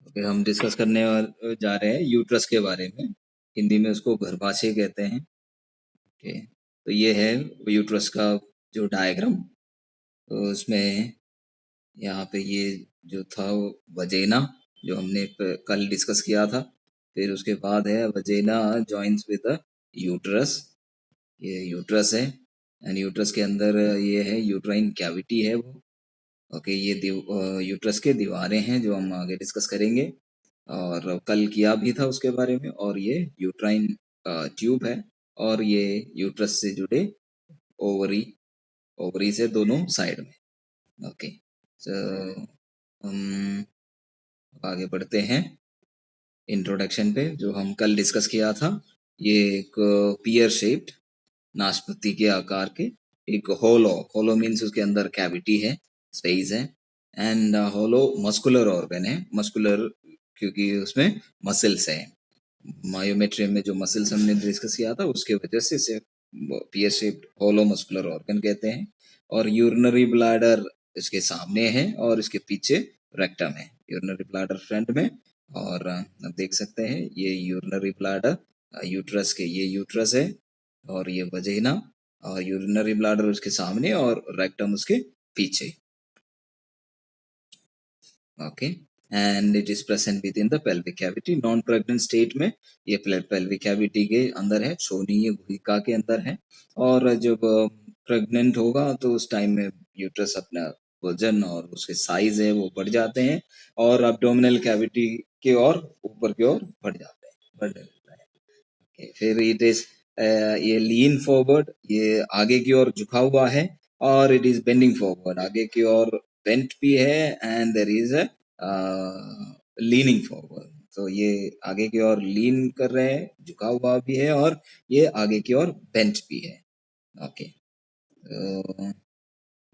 फिर हम डिस्कस करने जा रहे हैं यूट्रस के बारे में। हिंदी में उसको गर्भाशय कहते हैं। ओके, तो ये है यूट्रस का जो डायग्राम। तो उसमें यहाँ पे ये जो था वजेना, जो हमने कल डिस्कस किया था। फिर उसके बाद है वजेना जॉइंस विद यूट्रस। ये यूट्रस है एंड यूट्रस के अंदर ये है यूट्राइन कैविटी है वो। ओके, ये यूट्रस के दीवारें हैं जो हम आगे डिस्कस करेंगे और कल किया भी था उसके बारे में। और ये यूट्राइन ट्यूब है और ये यूट्रस से जुड़े ओवरी, ओवरी से दोनों साइड में। ओके, सो हम आगे बढ़ते हैं इंट्रोडक्शन पे, जो हम कल डिस्कस किया था। ये एक पियर शेप्ड, नाशपति के आकार के एक होलो, होलो मीन्स उसके अंदर कैविटी है, स्पेस है। एंड होलो मस्कुलर ऑर्गन है, मस्कुलर क्योंकि उसमें मसल्स है। मायोमेट्रियम में जो मसल्स हमने डिस्कस किया था उसके वजह से इसे पियर शेप्ड होलो मस्कुलर ऑर्गन कहते हैं। और यूरिनरी ब्लैडर इसके सामने है और इसके पीछे रेक्टम है। यूरिनरी ब्लैडर फ्रंट में, और आप देख सकते हैं ये यूरिनरी ब्लैडर यूट्रस के, ये यूट्रस है और ये वजेना, और यूरिनरी ब्लैडर उसके सामने और रेक्टम उसके पीछे। Okay, and it is present with in the pelvic cavity. Non pregnant state में ये पेल्विक कैविटी के अंदर है, शोनीय गुहिका के अंदर है। और जब प्रेग्नेंट होगा तो उस टाइम में यूट्रस अपना वजन और उसके साइज है वो बढ़ जाते हैं और अब्डोमिनल कैविटी के और ऊपर की ओर बढ़ जाते हैं, बढ़ जाता है। Okay, फिर इट इज ये लीन फॉरवर्ड, ये आगे की ओर झुका हुआ है, और इट इज बेंडिंग फॉरवर्ड, आगे की ओर बेंट भी है, and there is a leaning forward. तो ये आगे की ओर लीन कर रहे हैं, झुका हुआ भी है, और ये आगे की ओर बेंट भी है। Okay,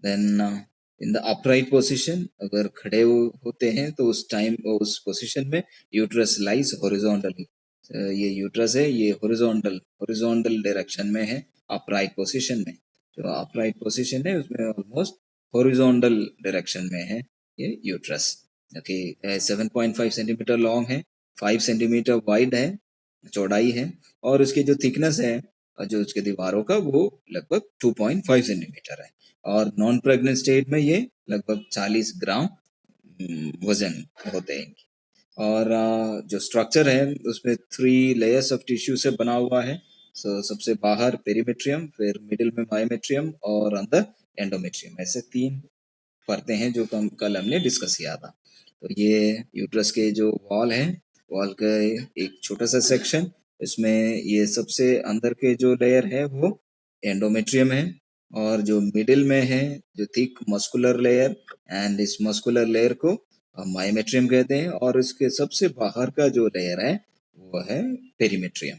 then in the upright position, अगर खड़े होते हैं तो उस टाइम उस पोजीशन में यूट्रस लाइज हॉरिजॉन्टली। ये यूट्रस है, ये हॉरिजॉन्टल हॉरिजॉन्टल डायरेक्शन में है, अपराइट पोजीशन में। जो अपराइट पोजीशन है उसमें ऑलमोस्ट हॉरिजॉन्टल डायरेक्शन में है ये यूट्रस। ओके, 7.5 सेंटीमीटर लॉन्ग है, 5 सेंटीमीटर वाइड है, चौड़ाई है, और उसकी जो थिकनेस है जो उसके दीवारों का वो लगभग 2.5 सेंटीमीटर है। और नॉन प्रेग्नेंट स्टेट में ये लगभग 40 ग्राम वजन होते हैं। और जो स्ट्रक्चर है उसमें 3 लेयर्स ऑफ टिश्यू से बना हुआ है। सो सबसे बाहर पेरीमेट्रियम, फिर मिडिल में मायोमेट्रियम और अंदर एंडोमेट्रियम, ऐसे 3 परतें हैं जो कल हमने डिस्कस किया था। तो ये यूट्रस के जो वॉल है, वॉल का एक छोटा सा सेक्शन, इसमें ये सबसे अंदर के जो लेयर है वो एंडोमेट्रियम है, और जो मिडिल में है जो थिक मस्कुलर लेयर, एंड इस मस्कुलर लेयर को मायोमेट्रियम कहते हैं, और इसके सबसे बाहर का जो लेयर है वो है पेरीमेट्रियम।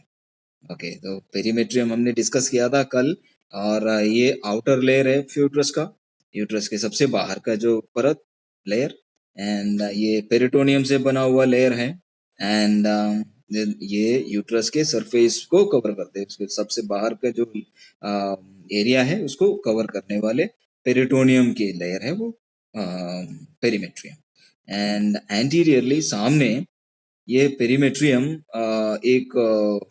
ओके, तो पेरीमेट्रियम हमने डिस्कस किया था कल, और ये आउटर लेयर है यूट्रस का, यूट्रस के सबसे बाहर का जो परत लेयर, एंड ये पेरिटोनियम से बना हुआ लेयर है, एंड ये यूट्रस के सरफेस को कवर करते हैं, उसके सबसे बाहर का जो एरिया है उसको कवर करने वाले पेरिटोनियम की लेयर है वो पेरीमेट्रियम। एंड एंटीरियरली सामने ये पेरीमेट्रियम एक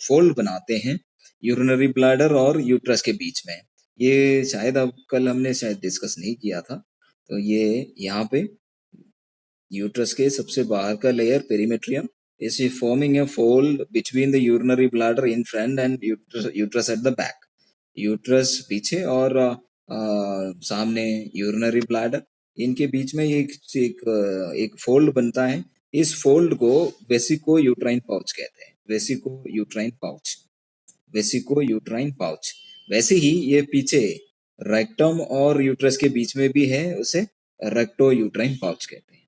फोल्ड बनाते हैं यूरिनरी ब्लैडर और यूट्रस के बीच में। ये शायद अब कल हमने शायद डिस्कस नहीं किया था। तो ये यहाँ पे यूट्रस के सबसे बाहर का layer perimetrium is forming a fold between the urinary bladder in front and uterus at the back. Uterus पीछे और सामने यूरिनरी ब्लैडर, इनके बीच में एक फोल्ड बनता है। इस फोल्ड को वेसिको यूट्राइन पाउच कहते हैं, vesico uterine pouch, vesico uterine pouch. वैसे ही ये पीछे रेक्टम और यूट्रस के बीच में भी है, उसे रेक्टो यूट्राइन पाउच कहते हैं।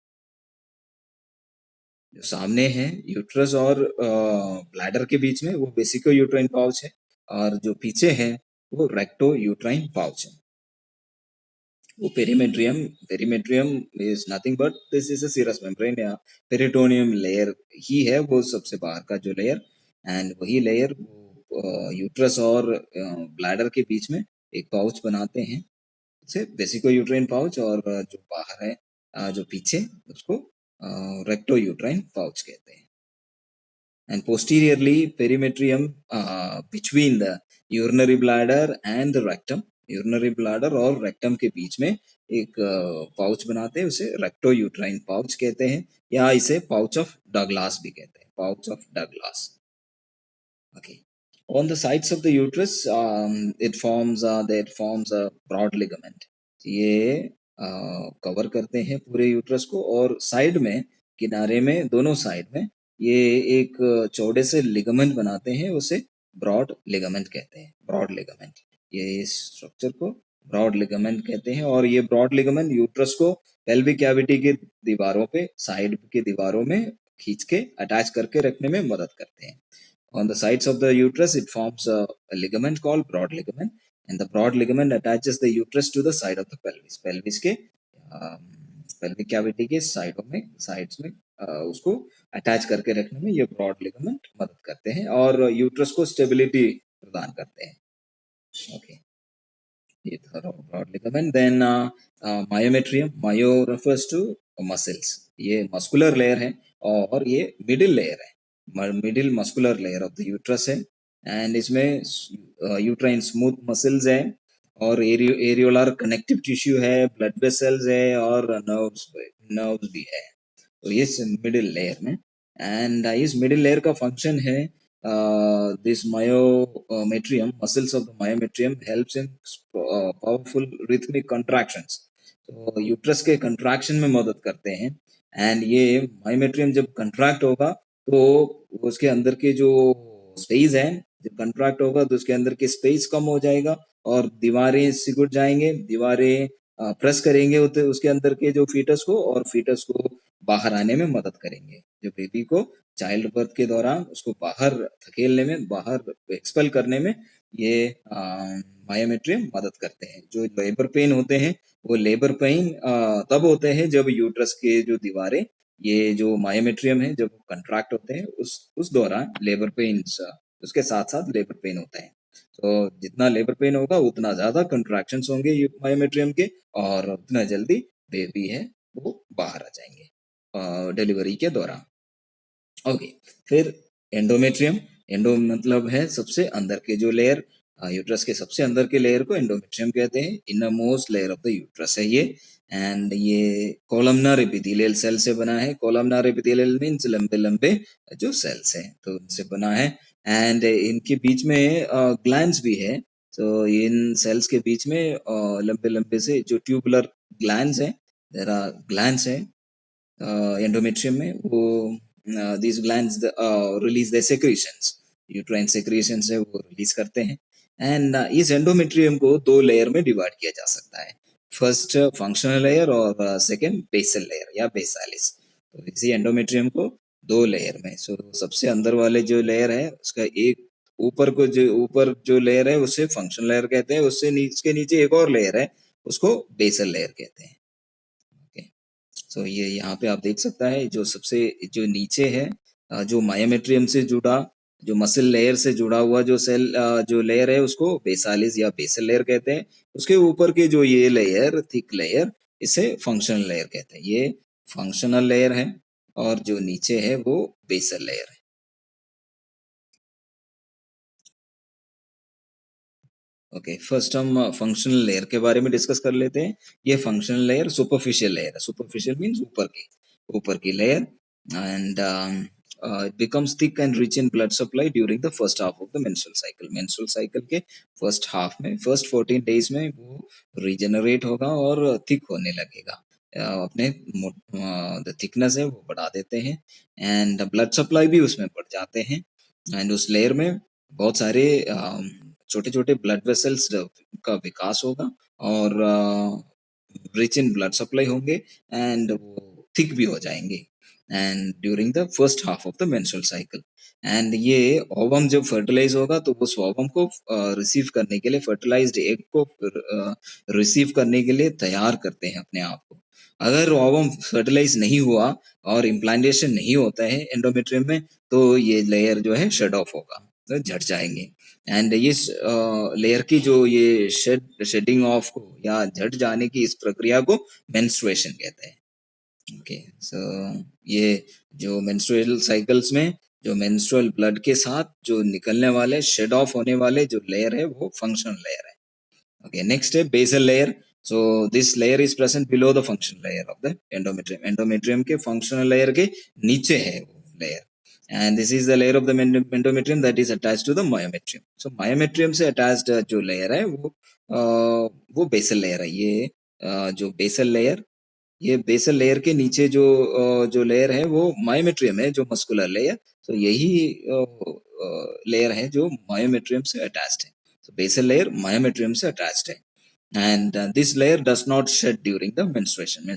जो सामने है यूट्रस और ब्लैडर के बीच में वो वेसिको यूट्राइन पाउच है, और जो पीछे है वो रेक्टो यूट्राइन पाउच है। वो perimetrium, perimetrium is nothing but this is a serous membrane या पेरिटोनियम लेयर ही है वो सबसे बाहर का जो लेयर, एंड वही लेयर यूट्रस और ब्लैडर के बीच में एक पाउच बनाते हैं, उसे वेसिको यूट्राइन पाउच, और जो बाहर है जो पीछे उसको रेक्टोयूट्राइन पाउच कहते हैं. And posteriorly perimetrium between the urinary bladder and the rectum, urinary bladder और rectum के बीच में एक पाउच बनाते हैं, उसे रेक्टोयूट्राइन पाउच कहते हैं, या इसे पाउच ऑफ डगलास भी कहते हैं, pouch of Douglas. Okay. On the sides of the uterus, it forms a broad ligament. ये कवर करते हैं पूरे यूट्रस को, और साइड में, किनारे में, दोनों साइड में ये एक चौड़े से लिगामेंट बनाते हैं, उसे ब्रॉड लिगामेंट कहते हैं. ब्रॉड लिगामेंट, ये इस स्ट्रक्चर को ब्रॉड लिगामेंट कहते हैं. और ये ब्रॉड लिगामेंट यूट्रस को पेल्विक कैविटी के दीवारों पे, साइड के दीवारों में खींच के अटैच करके रखने में मदद करते हैं. On the sides of the uterus, it forms a ligament called broad ligament, and the broad ligament attaches the uterus to the side of the pelvis. Pelvis के pelvic cavity के sides में उसको अटैच करके रखने में ये broad ligament मदद करते हैं और यूट्रस को स्टेबिलिटी प्रदान करते हैं. Okay. ये था broad ligament. Then myometrium. Myo refers to muscles. ये muscular layer है और ये middle layer है. Middle muscular layer of the uterus है, एंड इसमें यूट्राइन स्मूथ मसल्स है और एरियोलर कनेक्टिव टिश्यू है, ब्लड वेसल्स है और नर्व्स भी है. तो ये मिडिल लेयर में, एंड इस मिडिल लेयर का फंक्शन है this myometrium, muscles of the myometrium helps in powerful rhythmic contractions. तो यूट्रस के कंट्रैक्शन में मदद करते हैं, एंड ये मायोमेट्रियम जब कंट्रैक्ट होगा तो उसके अंदर के जो स्पेस है, जब कंट्रैक्ट होगा तो उसके अंदर के स्पेस कम हो जाएगा और दीवारें सिकुड़ जाएंगे, दीवारें प्रेस करेंगे उसके अंदर के जो फीटस को, और फीटस को बाहर आने में मदद करेंगे. जो बेबी को चाइल्ड बर्थ के दौरान उसको बाहर धकेलने में, बाहर एक्सपेल करने में ये मायोमेट्रियम मदद करते हैं. जो लेबर पेन होते हैं वो लेबर पेन तब होते हैं जब यूट्रस के जो दीवारें, ये जो मायोमेट्रियम है, जब कंट्रैक्ट होते हैं उस दौरान लेबर पेन, उसके साथ साथ लेबर पेन होता है. तो जितना लेबर पेन होगा उतना ज्यादा कंट्रैक्शंस होंगे मायोमेट्रियम के, और उतना जल्दी बेबी है वो बाहर आ जाएंगे डिलीवरी के दौरान. ओके. फिर एंडोमेट्रियम. एंडो मतलब है सबसे अंदर के जो लेयर, यूट्रस के सबसे अंदर के लेयर को एंडोमेट्रियम कहते हैं. Inner most layer of the uterus है ये, एंड ये कोलमनर एपिथेलियल सेल से बना है. कोलमनर एपिथेलियल मींस लंबे लंबे जो सेल्स हैं, तो उनसे बना है. एंड इनके बीच में ग्लैंड्स भी है. तो इन सेल्स के बीच में लंबे लंबे से जो ट्यूबुलर ग्लैंड्स हैं, देयर आर ग्लैंड्स हैं एंडोमेट्रियम में. वो these glands release their secretions, uterine secretions है वो रिलीज करते हैं. एंड इस एंडोमेट्रियम को दो लेयर में डिवाइड किया जा सकता है, फर्स्ट फंक्शनल लेयर और सेकंड बेसल लेयर या बेसालिस. तो इसी एंडोमेट्रियम को दो लेयर में, सो सबसे अंदर वाले जो लेयर है उसका एक ऊपर जो लेयर है उसे फंक्शनल लेयर कहते हैं, उसके नीचे एक और लेयर है उसको बेसल लेयर कहते हैं. तो ये यहाँ पे आप देख सकता है जो नीचे है जो मायोमेट्रियम से जुड़ा, जो मसल लेयर से जुड़ा हुआ जो जो लेयर है उसको बेसालिस या बेसल लेयर कहते हैं. उसके ऊपर के जो ये लेयर, थिक लेयर, इसे फंक्शनल लेयर कहते हैं. ये फंक्शनल लेयर है और जो नीचे है वो बेसल लेयर है. ओके. फर्स्ट हम फंक्शनल लेयर के बारे में डिस्कस कर लेते हैं. ये फंक्शनल लेयर सुपरफिशियल लेयर है. सुपरफिशियल मींस ऊपर की layer, and it becomes thick and rich in blood supply during the first half of the menstrual cycle. menstrual cycle के फर्स्ट हाफ में, फर्स्ट 14 days में वो रीजनरेट होगा और thick होने लगेगा. अपने द थिकनेस है वो बढ़ा देते हैं, एंड ब्लड सप्लाई भी उसमें बढ़ जाते हैं. एंड उस लेयर में बहुत सारे छोटे छोटे ब्लड वेसल्स का विकास होगा और रिच इन ब्लड सप्लाई होंगे, एंड वो थिक भी हो जाएंगे, and during the first half of the menstrual cycle. And ये ओवम जब फर्टिलाइज होगा तो उस ओवम को रिसीव करने के लिए, फर्टिलाइज्ड एग को रिसीव करने के लिए तैयार करते हैं अपने आप को. अगर ओवम फर्टिलाइज नहीं हुआ और इम्प्लांटेशन नहीं होता है एंडोमेट्रियम में, तो ये लेयर जो है शेड ऑफ होगा, तो झड़ जाएंगे. एंड इस लेयर की जो ये शेडिंग ऑफ को या झड़ जाने की इस प्रक्रिया को मेंस्ट्रुएशन कहते हैं. ओके, सो ये जो मेंस्ट्रुअल साइकिल्स में जो मेंस्ट्रुअल ब्लड के साथ जो निकलने वाले शेड ऑफ होने वाले जो लेयर है वो फंक्शनल लेयर है. Okay, next है basal layer. So this layer is present below the functional layer of the endometrium. Endometrium के functional layer के नीचे है वो layer. And this is the layer of the endometrium that is attached to the myometrium. So myometrium से attached जो layer है वो basal layer है. ये जो basal layer, ये बेसल लेयर के नीचे जो लेयर है वो मायोमेट्रियम है, जो मस्कुलर लेयर. तो यही लेयर है जो मायोमेट्रियम से अटैच्ड है. तो बेसल लेयर मायोमेट्रियम से अटैच्ड है. And this layer does not shed during the menstruation.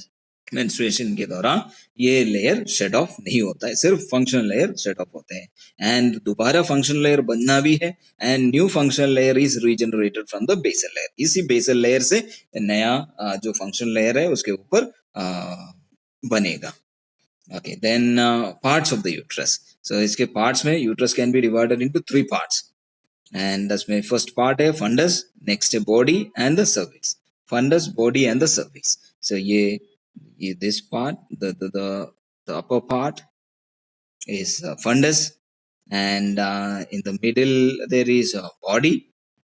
Menstruation के दौरान ये लेयर शेड ऑफ नहीं होता है, सिर्फ फंक्शनल लेयर शेड ऑफ होते हैं. एंड दोबारा फंक्शनल लेयर बनना भी है, and new functional layer is regenerated from the basal layer. इसी बेसल लेयर से नया जो फंक्शनल लेयर है उसके ऊपर बनेगा. Okay, then parts of the uterus. So इसके parts में uterus can be divided into 3 parts. And इसमें first part है fundus, next है body and the cervix. Fundus, body and the cervix. So ये this part, the upper part is fundus, and in the middle there is a body,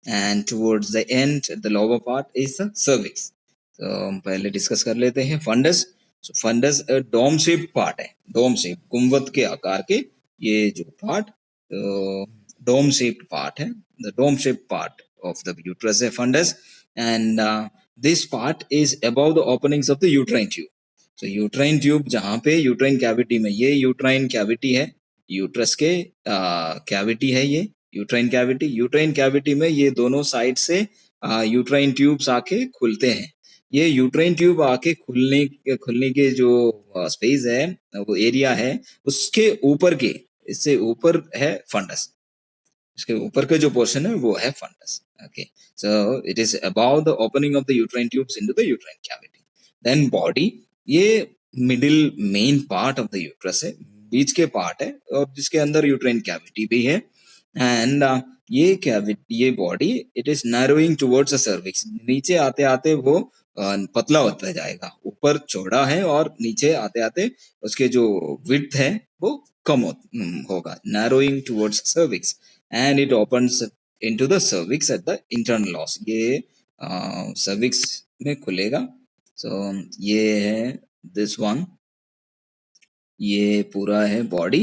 and towards the end the lower part is the cervix. तो हम पहले discuss कर लेते हैं fundus. So fundus dome shape part है, dome shape, कुंभत के आकार के ये जो पार्ट डोम शेप्ड पार्ट है. The dome shape part of the uterus है fundus. And this part is above the openings of the uterine tube. तो यूट्राइन ट्यूब जहाँ पे यूट्राइन कैविटी में, ये यूट्राइन कैविटी है, यूट्रस के कैविटी है ये यूट्राइन कैविटी. यूट्राइन कैविटी में ये दोनों साइड से यूट्राइन ट्यूब्स आके खुलते हैं. ये यूट्राइन ट्यूब आके खुलने के जो स्पेस है, वो एरिया है, उसके ऊपर के, इससे ऊपर है फंडस. इसके ऊपर का जो पोर्शन है वो है fundus. Okay, so it is above the opening of the uterine tubes into the uterine cavity. Then body, ये middle main part of the uterus है, बीच के पार्ट है, और जिसके अंदर यूट्राइन कैविटी भी है. एंड ये कैविटी, ये body, it is narrowing towards the cervix. नीचे आते आते वो पतला होता जाएगा. ऊपर चौड़ा है और नीचे आते आते उसके जो विड्थ है वो कम होगा. Narrowing towards cervix, and it opens into the cervix at the internal os. ये cervix में खुलेगा. so ये है this one, ये पूरा है बॉडी.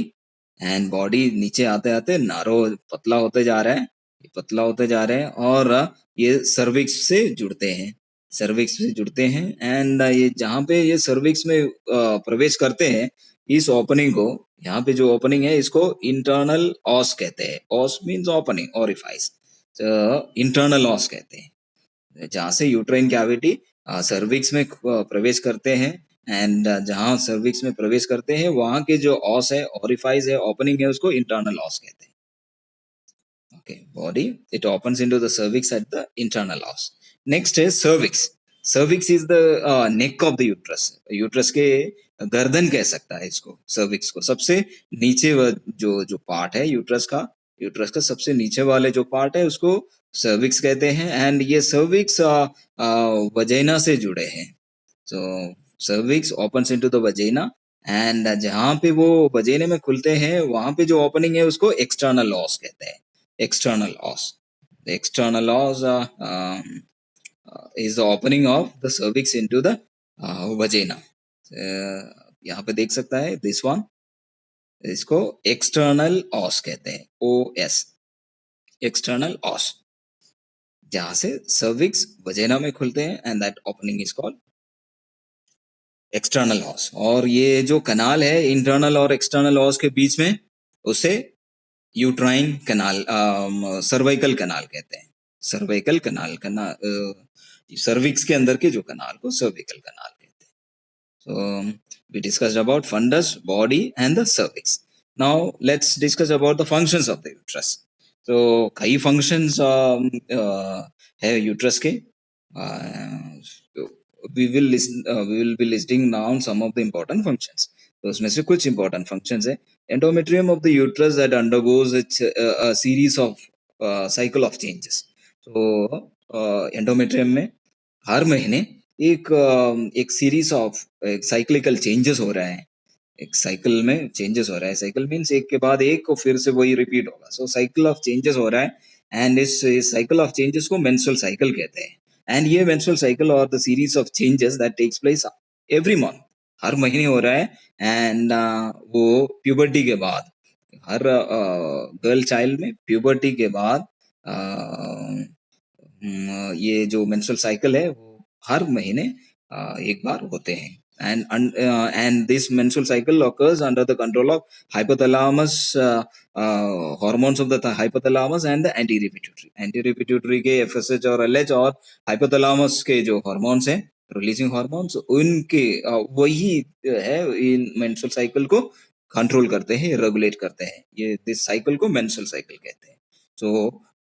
एंड बॉडी नीचे आते आते नारो पतला होते जा रहा है, पतला होते जा रहे हैं, और ये सर्विक्स से जुड़ते हैं, सर्विक्स से जुड़ते हैं. एंड ये जहाँ पे ये सर्विक्स में प्रवेश करते हैं, इस ओपनिंग को, यहाँ पे जो ओपनिंग है इसको इंटरनल ऑस कहते हैं. Os means opening, orifice. Internal os कहते हैं. जहाँ से यूट्राइन कैविटी सर्विक्स में प्रवेश करते हैं, एंड जहाँ सर्विक्स में प्रवेश करते हैं वहां के जो ऑस है, ओरिफाइस है, ओपनिंग है, उसको इंटरनल ऑस कहते हैं. Okay, body, it opens into the cervix at the internal os. Next is cervix. Cervix is the neck of the uterus. Uterus के गर्दन कह सकता है इसको, cervix को. सबसे नीचे जो पार्ट है यूट्रस का सबसे नीचे वाले जो पार्ट है उसको cervix कहते हैं. एंड ये cervix वजाइना से जुड़े हैं. So cervix opens into the vagina, and जहाँ पे वो वजाइना में खुलते हैं वहां पे जो ओपनिंग है उसको एक्सटर्नल ऑस कहते हैं. External os. The external os is the opening of the cervix into the vagina. यहाँ पे देख सकता है this one, इसको external os कहते हैं, OS, external os, जहाँ से cervix vagina में खुलते हैं, and that opening is called external os. और ये जो कनाल है internal और external os के बीच में, उसे यूट्राइन कनाल, सर्वाइकल कनाल कहते हैं. सर्वाइकल कनाल, सर्विक्स के अंदर के जो कनाल को सर्विकल कनाल कहते हैं. So we discussed about fundus, body and the cervix. Now let's discuss about the functions of the uterus. तो कई फंक्शंस है यूट्रस के. we will be listing now some of the important functions. तो उसमें से कुछ important functions है. Endometrium of the uterus that undergoes a series of cycle of changes. तो endometrium में हर महीने एक सीरीज ऑफ साइक्लिकल चेंजेस हो रहा है, एक साइकिल में चेंजेस हो रहा है। साइकिल मीन्स एक के बाद एक और फिर से वही रिपीट होगा। सो साइकिल ऑफ चेंजेस हो रहा है एंड इस साइकिल ऑफ चेंजेस को मेंस्ट्रुअल साइकिल कहते हैं। एंड ये मेंस्ट्रुअल साइकिल और the series of changes that takes place every month, हर महीने हो रहा है। एंड वो प्यूबर्टी के बाद, हर गर्ल चाइल्ड में प्यूबर्टी के बाद ये जो मेंस्ट्रुअल साइकिल है वो हर महीने एक बार होते हैं। And this menstrual cycle occurs under the control of hypothalamus, hormones of the hypothalamus and the anterior pituitary. Anterior pituitary के FSH और LH और hypothalamus के जो hormones हैं, releasing hormones, उनके वही है इन menstrual cycle को कंट्रोल करते हैं, रेगुलेट करते हैं। ये this cycle को menstrual cycle कहते हैं। So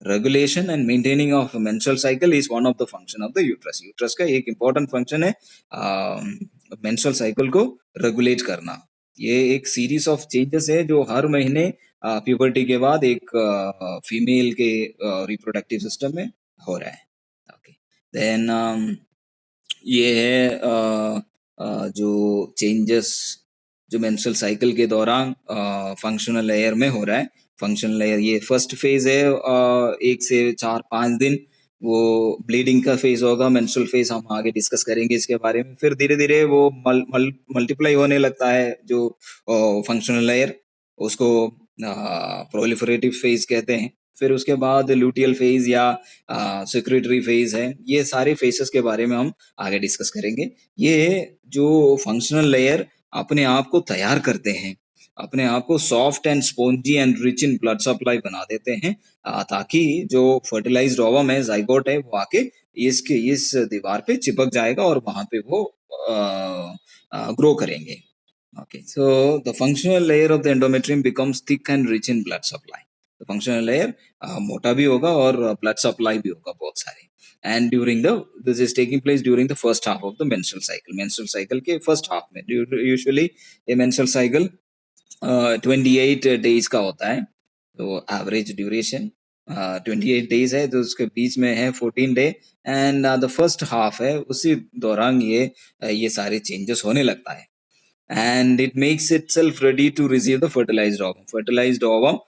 regulation and maintaining of menstrual cycle is one of the function of the uterus. Uterus का एक important function है मेंस्ट्रुअल साइकिल को रेगुलेट करना। ये एक सीरीज ऑफ चेंजेस है जो हर महीने प्यूबर्टी के बाद एक फीमेल के रिप्रोडक्टिव सिस्टम में हो रहा है। ओके, देन ये है जो चेंजेस जो मेंस्ट्रुअल साइकिल के दौरान फंक्शनल लेयर में हो रहा है। फंक्शनल लेयर ये फर्स्ट फेज है, 1 से 4-5 दिन वो ब्लीडिंग का फेज होगा। मेंस्ट्रुअल फेज हम आगे डिस्कस करेंगे इसके बारे में। फिर धीरे धीरे वो मल्टीप्लाई होने लगता है जो फंक्शनल लेयर, उसको प्रोलिफरेटिव फेज कहते हैं। फिर उसके बाद लूटियल फेज या सेक्रेटरी फेज है। ये सारे फेजेस के बारे में हम आगे डिस्कस करेंगे। ये जो फंक्शनल लेयर अपने आप को तैयार करते हैं, अपने आप को soft and spongy and rich in blood supply बना देते हैं, ताकि जो फर्टिलाइज्ड ओवम है, जाइगोट है, वो आके इस दीवार पे चिपक जाएगा और वहां पे वो ग्रो करेंगे। Okay, so the functional layer of the endometrium becomes thick and rich in blood supply. The functional layer मोटा भी होगा और blood supply भी होगा बहुत सारे। And this is taking place during the first half of the menstrual cycle. Menstrual cycle के first half में usually a menstrual cycle 28 days का होता है। तो average duration 28 days है, तो उसके बीच में है 14 day and the first half है, उसी दौरान ये सारे changes होने लगता है। and it makes itself ready to receive the fertilized ovum. Fertilized ovum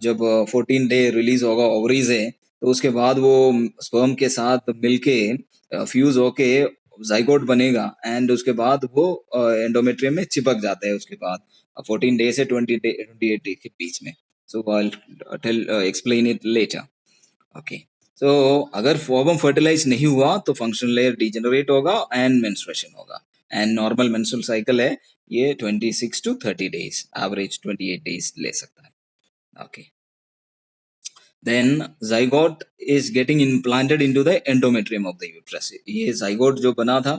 जब 14 डे रिलीज होगा ओवरी से, तो उसके बाद वो स्पर्म के साथ मिलके फ्यूज होके जाइगोट बनेगा एंड उसके बाद वो एंडोमेट्रियम में चिपक जाता है। उसके बाद 14 डे से 28 डे के बीच में। So I tell explain it later. Okay, so अगर ओवम फर्टिलाइज नहीं हुआ तो फंक्शनल लेयर डिजेनरेट होगा एंड मेंस्ट्रुएशन होगा। एंड नॉर्मल मेंस्ट्रुअल साइकिल है ये 26 to 30 days, एवरेज 28 days ले सकता है। Okay, then zygote is getting implanted into the endometrium of the uterus. ये zygote जो बना था,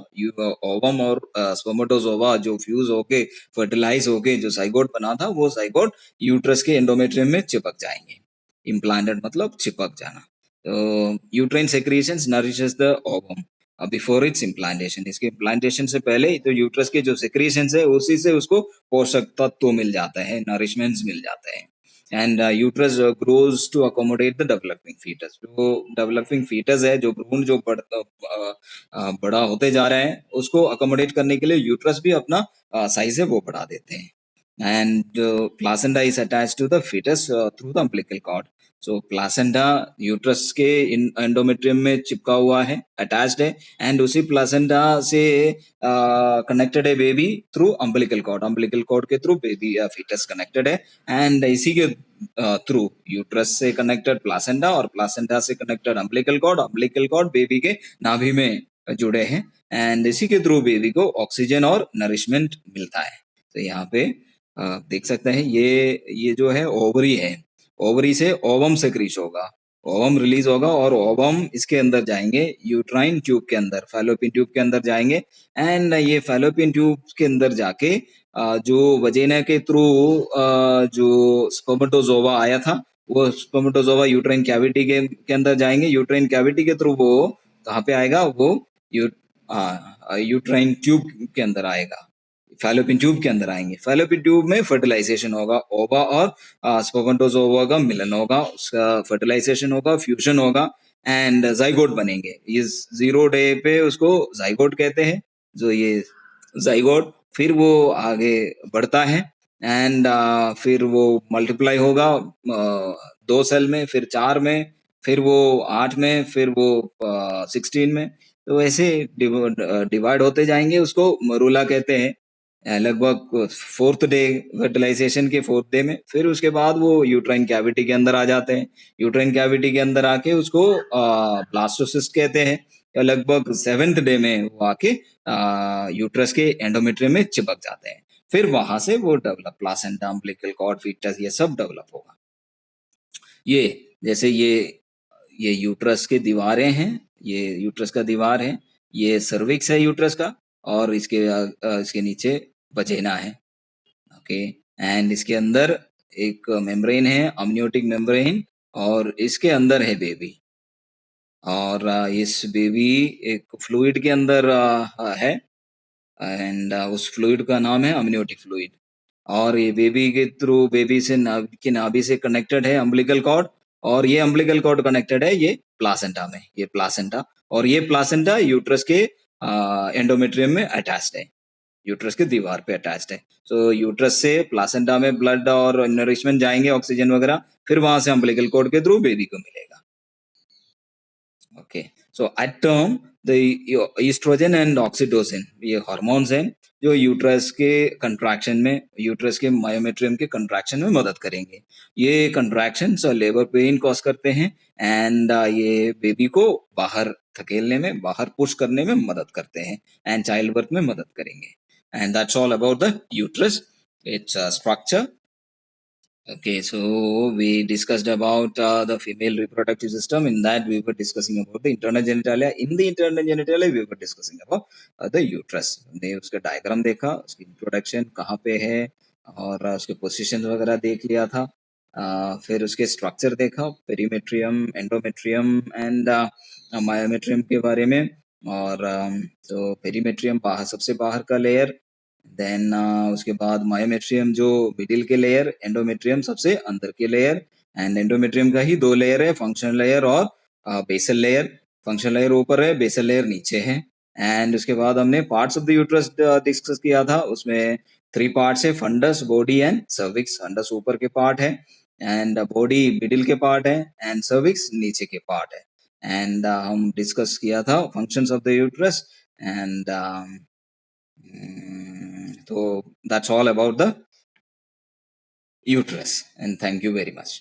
ओवम और स्पर्मेटोजोवा जो फ्यूज होके फर्टिलाइज होके जो zygote बना था, वो zygote यूट्रस के एंडोमेट्रियम में चिपक जाएंगे। implanted मतलब चिपक जाना। तो uterine secretions nourishes the ovum before it's implantation. इसके इम्प्लांटेशन से पहले तो यूट्रस के जो सेक्रेशंस है उसी से उसको पोषक तत्व मिल जाता है, नरिशमेंट्स मिल जाते हैं। And uterus grows to accommodate the developing foetus. जो डेवलपिंग फीटस है, जो भ्रूण जो बड़ा होते जा रहे हैं, उसको अकोमोडेट करने के लिए यूट्रस भी अपना साइज है वो बढ़ा देते हैं। And placenta is attached to the foetus through the umbilical cord. So placenta uterus के एंडोमेट्रियम में चिपका हुआ है, अटैच्ड है, एंड उसी प्लासेंटा से कनेक्टेड है baby through umbilical cord. Umbilical cord के थ्रू बेबी फीटस कनेक्टेड है एंड इसी के थ्रू यूट्रस से कनेक्टेड प्लासेंटा और प्लासेंटा से connected umbilical cord, umbilical cord baby के नाभि में जुड़े हैं एंड इसी के थ्रू बेबी को ऑक्सीजन और नरिशमेंट मिलता है। तो यहाँ पे देख सकते हैं ये जो है ओवरी है, ओवरी से ओवम सेक्रीट होगा, ओवम रिलीज होगा और ओवम इसके अंदर जाएंगे, यूट्राइन ट्यूब के अंदर, फैलोपियन ट्यूब के अंदर जाएंगे एंड ये फैलोपियन ट्यूब के अंदर जाके जो वजेना के थ्रू जो स्पर्मेटोजोवा आया था, वो स्पर्मेटोजोवा यूट्राइन कैविटी के अंदर जाएंगे। यूट्राइन कैविटी के थ्रू वो कहाँ पे आएगा, वो यूट्राइन ट्यूब के अंदर आएगा, फैलोपियन ट्यूब के अंदर आएंगे। फैलोपियन ट्यूब में फर्टिलाइजेशन होगा, ओवा और स्पर्मेटोजोवा का मिलन होगा, उसका फर्टिलाइजेशन होगा, फ्यूजन होगा एंड जाइगोट बनेंगे। इस 0 डे पे उसको जाइगोट कहते हैं। जो ये जाइगोट फिर वो आगे बढ़ता है एंड फिर वो मल्टीप्लाई होगा 2 सेल में, फिर 4 में, फिर वो 8 में, फिर वो 16 में। तो ऐसे डिवाइड होते जाएंगे, उसको मरूला कहते हैं। लगभग 4th डे फर्टिलाइजेशन के 4th डे में फिर उसके बाद वो यूट्राइन कैविटी के अंदर आ जाते हैं। यूट्राइन कैविटी के अंदर आके उसको ब्लास्टोसिस्ट कहते हैं। लगभग 7th डे में वो आके यूट्रस के एंडोमेट्रियम में चिपक जाते हैं। फिर वहां से वो develop placenta, umbilical cord, foetus, ये सब डेवलप होगा। ये जैसे ये यूट्रस के दीवारें हैं, ये यूट्रस का दीवार है, ये सर्विक्स है यूट्रस का, और इसके नीचे वजेना है। ओके, एंड इसके अंदर एक मेम्ब्रेन है, अम्नियोटिक मेम्ब्रेन, और इसके अंदर है बेबी। और इस बेबी एक फ्लूइड के अंदर है, एंड उस फ्लूइड का नाम है अम्नियोटिक फ्लूइड। और ये बेबी के थ्रू, बेबी से नाभि से कनेक्टेड है अम्बिलिकल कॉर्ड, और ये अम्बिलिकल कॉर्ड कनेक्टेड है ये प्लासेंटा में, ये प्लासेंटा, और ये प्लासेंटा यूट्रस के एंडोमेट्रियम में अटैच्ड है, यूट्रस के दीवार पे अटैच्ड है। सो यूट्रस से प्लासेंटा में ब्लड और नरिशमेंट जाएंगे, ऑक्सीजन वगैरह, फिर वहां से अम्बिलिकल कॉर्ड के थ्रू बेबी को मिलेगा। Okay, so at term the oestrogen and oxytocin, ये हार्मोन्स हैं जो यूट्रस के कंट्रैक्शन में, यूट्रस के मायोमेट्रियम के कंट्रैक्शन में मदद करेंगे। ये कंट्रैक्शन लेबर पेन कॉज करते हैं, एंड ये बेबी को बाहर धकेलने में, बाहर पुश करने में मदद करते हैं, एंड चाइल्ड बर्थ में मदद करेंगे। And that's all about the uterus, its structure. Okay, so we discussed about the female reproductive system. In that, we were discussing about the internal genitalia. In the internal genitalia, we were discussing about the uterus. हमने उसका diagram देखा, उसकी introduction कहाँ पे है, और उसके position वगैरह देख लिया था। फिर उसके स्ट्रक्चर देखा, पेरीमेट्रियम, एंडोमेट्रियम एंड मायोमेट्रियम के बारे में। और तो पेरीमेट्रियम बाहर, सबसे बाहर का लेयर, देन उसके बाद मायोमेट्रियम जो मिडिल के लेयर, एंडोमेट्रियम सबसे अंदर के लेयर। एंड एंडोमेट्रियम का ही 2 लेयर है, फंक्शनल लेयर और बेसल लेयर। फंक्शनल लेयर ऊपर है, बेसल लेयर नीचे है। एंड उसके बाद हमने parts of the uterus discuss किया था, उसमें 3 पार्ट्स है, fundus, body and cervix. Fundus ऊपर के पार्ट है, एंड बॉडी मिडिल के पार्ट है, एंड सर्विक्स नीचे के पार्ट है। एंड हम डिस्कस किया था functions of the uterus, and so that's all about the uterus, and thank you very much.